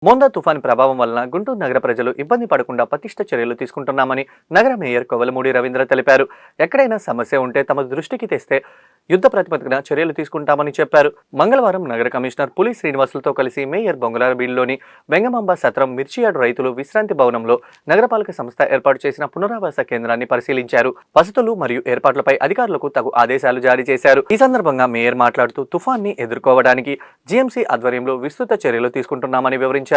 మోందా తుఫాను ప్రభావం వలన గుంటూరు నగర ప్రజలు ఇబ్బంది పడకుండా పటిష్ట చర్యలు తీసుకుంటున్నామని నగర మేయర్ కొవలమూడి రవీంద్ర తెలిపారు. ఎక్కడైనా సమస్య ఉంటే తమ దృష్టికి తెస్తే యుద్ధ ప్రాతిపదికన చర్యలు తీసుకుంటామని చెప్పారు. మంగళవారం నగర కమిషనర్ పులి శ్రీనివాసులతో కలిసి మేయర్ బొంగళారబీడులోని వెంగమాంబ సత్రం మిర్చియాడ్ రైతులు విశ్రాంతి భవనంలో నగరపాలక సంస్థ ఏర్పాటు చేసిన పునరావాస కేంద్రాన్ని పరిశీలించారు. వసతులు మరియు ఏర్పాట్లపై అధికారులకు తగు ఆదేశాలు జారీ చేశారు. ఈ సందర్భంగా మేయర్ మాట్లాడుతూ తుఫాన్ని ఎదుర్కోవడానికి జీఎంసీ ఆధ్వర్యంలో విస్తృత చర్యలు తీసుకుంటున్నామని వివరించారు.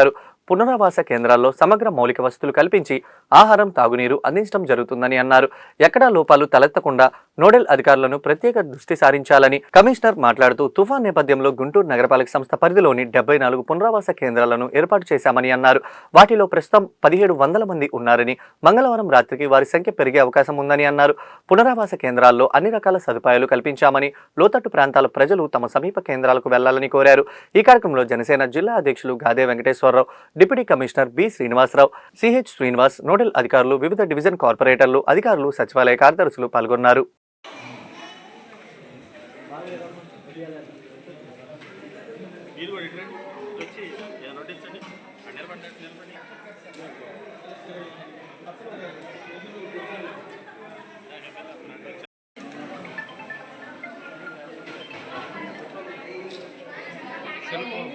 పునరావాస కేంద్రాల్లో సమగ్ర మౌలిక వసతులు కల్పించి ఆహారం, తాగునీరు అందించడం జరుగుతుందని అన్నారు. ఎక్కడా లోపాలు తలెత్తకుండా నోడల్ అధికారులను ప్రత్యేక దృష్టి సారించాలని కమిషనర్ మాట్లాడుతూ తుఫాన్ నేపథ్యంలో గుంటూరు నగరపాలక సంస్థ పరిధిలోని 74 పునరావాస కేంద్రాలను ఏర్పాటు చేశామని అన్నారు. వాటిలో ప్రస్తుతం 1700 మంది ఉన్నారని, మంగళవారం రాత్రికి వారి సంఖ్య పెరిగే అవకాశం ఉందని అన్నారు. పునరావాస కేంద్రాల్లో అన్ని రకాల సదుపాయాలు కల్పించామని, లోతట్టు ప్రాంతాల ప్రజలు తమ సమీప కేంద్రాలకు వెళ్లాలని కోరారు. ఈ కార్యక్రమంలో జనసేన జిల్లా అధ్యక్షులు Gade Venkateswararao, deputy commissioner B Srinivasarao, CH Srinivas, nodal అధికారులు, వివిధ డివిజన్ కార్పొరేటర్లు, అధికారులు, సచివాలయ కార్యదర్శులు పాల్గొన్నారు.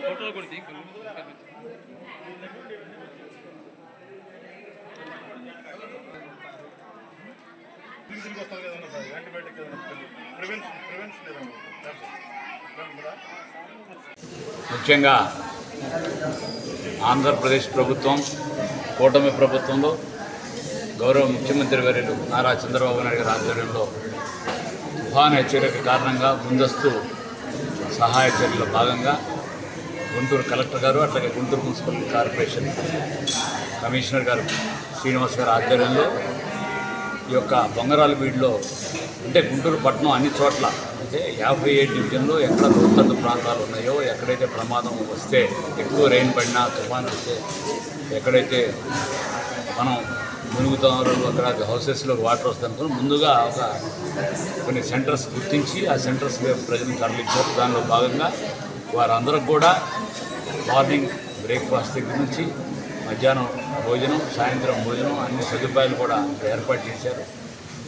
ఫోటోలు కూడా ముఖ్యంగా ఆంధ్రప్రదేశ్ ప్రభుత్వం, కూటమి ప్రభుత్వంలో గౌరవ ముఖ్యమంత్రి వర్యులు నారా చంద్రబాబు నాయుడు గారి ఆధ్వర్యంలో తుఫాను హెచ్చరిక కారణంగా ముందస్తు సహాయ చర్యల భాగంగా గుంటూరు కలెక్టర్ గారు, అట్లాగే గుంటూరు మున్సిపల్ కార్పొరేషన్ కమిషనర్ గారు శ్రీనివాస్ గారి ఆధ్వర్యంలో ఈ యొక్క బొంగరాలబీడులో అంటే గుంటూరు పట్టణం అన్ని చోట్ల అంటే 57 డివిజన్లో ఎక్కడ లోతట్టు ప్రాంతాలు ఉన్నాయో, ఎక్కడైతే ప్రమాదం వస్తే, ఎక్కువ రెయిన్ పడినా, తుఫాను వస్తే ఎక్కడైతే మనం మునుగుతారో అక్కడ హౌసెస్లో వాటర్ వస్తాను ముందుగా కొన్ని సెంటర్స్ గుర్తించి ఆ సెంటర్స్ ప్రజలను తరలించారు. దానిలో భాగంగా వారందరికి కూడా మార్నింగ్ బ్రేక్ఫాస్ట్ దగ్గర నుంచి మధ్యాహ్నం భోజనం, సాయంత్రం భోజనం అన్ని సదుపాయాలు కూడా ఏర్పాటు చేశారు.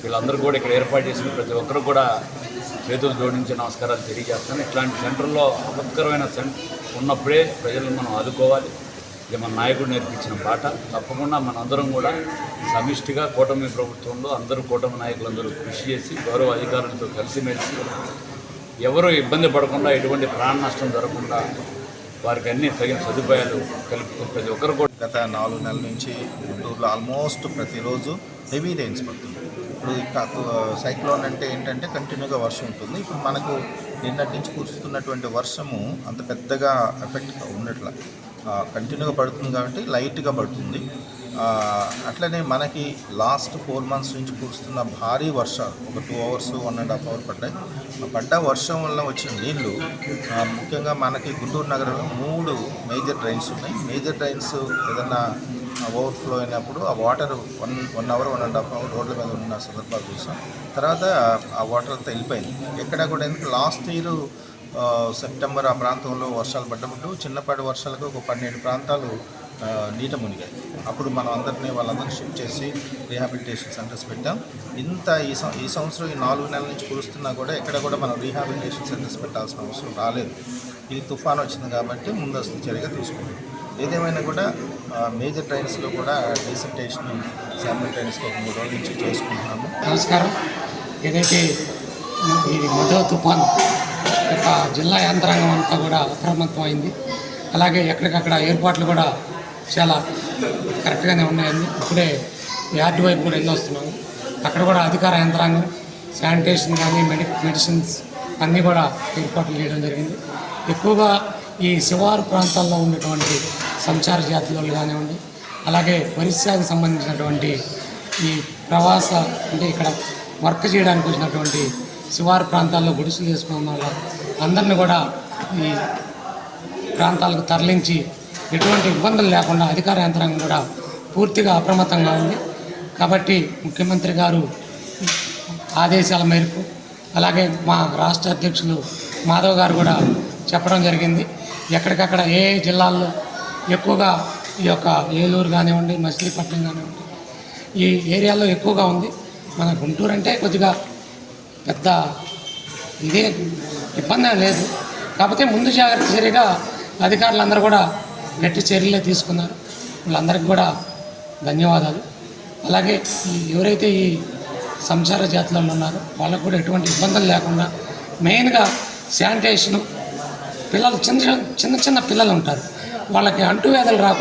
వీళ్ళందరూ కూడా ఇక్కడ ఏర్పాటు చేసిన ప్రతి ఒక్కరు కూడా చేతులు జోడించి నమస్కారాలు తెలియజేస్తాను. ఇట్లాంటి సెంటర్లో అపత్కరమైన ఉన్నప్పుడే ప్రజలను మనం ఆదుకోవాలి. ఇది మన నాయకుడు నేర్పించిన పాట. తప్పకుండా మనందరం కూడా సమిష్టిగా కూటమి ప్రభుత్వంలో అందరూ కూటమి నాయకులందరూ కృషి చేసి గౌరవ అధికారులతో కలిసిమెలిసి ఎవరూ ఇబ్బంది పడకుండా, ఎటువంటి ప్రాణ నష్టం జరగకుండా వారికి అన్ని తగిన సదుపాయాలు కలుపుతూ ప్రతి ఒక్కరు కూడా గత 4 నెలల నుంచి గుంటూరులో ఆల్మోస్ట్ ప్రతిరోజు హెవీ రెయిన్స్ పడుతుంది. ఇప్పుడు సైక్లోన్ అంటే ఏంటంటే కంటిన్యూగా వర్షం ఉంటుంది. ఇప్పుడు మనకు నిన్నటి నుంచి కురుస్తున్నటువంటి వర్షము అంత పెద్దగా ఎఫెక్ట్ ఉండట్లా, కంటిన్యూగా పడుతుంది కాబట్టి లైట్గా పడుతుంది. అట్లనే మనకి లాస్ట్ 4 మంత్స్ నుంచి కురుస్తున్న భారీ వర్షాలు ఒక 2 అవర్స్ 1.5 అవర్ పడ్డాయి. పడ్డ వర్షం వల్ల వచ్చిన నీళ్లు ముఖ్యంగా మనకి గుంటూరు నగరంలో 3 మేజర్ డ్రైన్స్ ఉన్నాయి. మేజర్ డ్రైన్స్ ఏదన్నా ఓవర్ఫ్లో అయినప్పుడు ఆ వాటర్ 1 అవర్ 1.5 అవర్ రోడ్ల మీద ఉన్న సందర్భాలు చూసాం. తర్వాత ఆ వాటర్ అంతా వెళ్ళిపోయింది. ఎక్కడ కూడా ఎందుకు లాస్ట్ ఇయర్ సెప్టెంబర్ ఆ ప్రాంతంలో వర్షాలు పడ్డప్పుడు చిన్నపాటి వర్షాలకు ఒక 12 ప్రాంతాలు నీట మునిగాయి. అప్పుడు మనం వాళ్ళందరినీ షిఫ్ట్ చేసి రీహాబిలిటేషన్ సెంటర్స్ పెట్టాం. ఈ సంవత్సరం ఈ 4 నెలల నుంచి కురుస్తున్నా కూడా ఎక్కడ కూడా మనం రీహాబిలిటేషన్ సెంటర్స్ పెట్టాల్సిన అవసరం రాలేదు. ఇది తుఫాను వచ్చింది కాబట్టి ముందస్తు చర్యగా తీసుకున్నాం. ఏదేమైనా కూడా మేజర్ ట్రైన్స్లో కూడా డీసెంటేషన్ శాంపుల్ ట్రైన్స్లో 3 రోజుల నుంచి చేసుకుంటున్నాము. నమస్కారం. ఏదైతే ఈ మధుర తుఫాను యొక్క జిల్లా యంత్రాంగం అంతా కూడా అప్రమత్తం అయింది. అలాగే ఎక్కడికక్కడ ఏర్పాట్లు కూడా చాలా కరెక్ట్గానే ఉన్నాయండి. ఇప్పుడే యార్డ్ వైపు కూడా వస్తున్నాము. అక్కడ కూడా అధికార యంత్రాంగం, శానిటేషన్ కానీ మెడిసిన్స్ అన్నీ కూడా ఏర్పాట్లు చేయడం జరిగింది. ఎక్కువగా ఈ శివారు ప్రాంతాల్లో ఉన్నటువంటి సంచార జాతులు కానివ్వండి, అలాగే పరిశ్రమకు సంబంధించినటువంటి ఈ ప్రవాస అంటే ఇక్కడ వర్క్ చేయడానికి వచ్చినటువంటి శివారు ప్రాంతాల్లో గుడిసెలు చేసుకున్న వాళ్ళ అందరినీ కూడా ఈ ప్రాంతాలకు తరలించి ఎటువంటి ఇబ్బందులు లేకుండా అధికార యంత్రాంగం కూడా పూర్తిగా అప్రమత్తంగా ఉంది. కాబట్టి ముఖ్యమంత్రి గారు ఆదేశాల మేరకు అలాగే మా రాష్ట్ర అధ్యక్షులు మాధవ్ గారు కూడా చెప్పడం జరిగింది. ఎక్కడికక్కడ ఏ జిల్లాల్లో ఎక్కువగా ఈ యొక్క ఏలూరు కానివ్వండి, మచిలీపట్నం కానివ్వండి, ఈ ఏరియాలో ఎక్కువగా ఉంది. మన గుంటూరు అంటే కొద్దిగా పెద్ద ఇదే ఇబ్బంది లేదు. కాకపోతే ముందు జాగ్రత్త చర్యగా అధికారులందరూ కూడా గట్టి చర్యలే తీసుకున్నారు. వాళ్ళందరికీ కూడా ధన్యవాదాలు. అలాగే ఎవరైతే ఈ సంచార జాతులలో ఉన్నారో వాళ్ళకు కూడా ఎటువంటి ఇబ్బందులు లేకుండా మెయిన్గా శానిటేషను, పిల్లలు చిన్న చిన్న పిల్లలు ఉంటారు, వాళ్ళకి అంటువ్యాధులు రాకుండా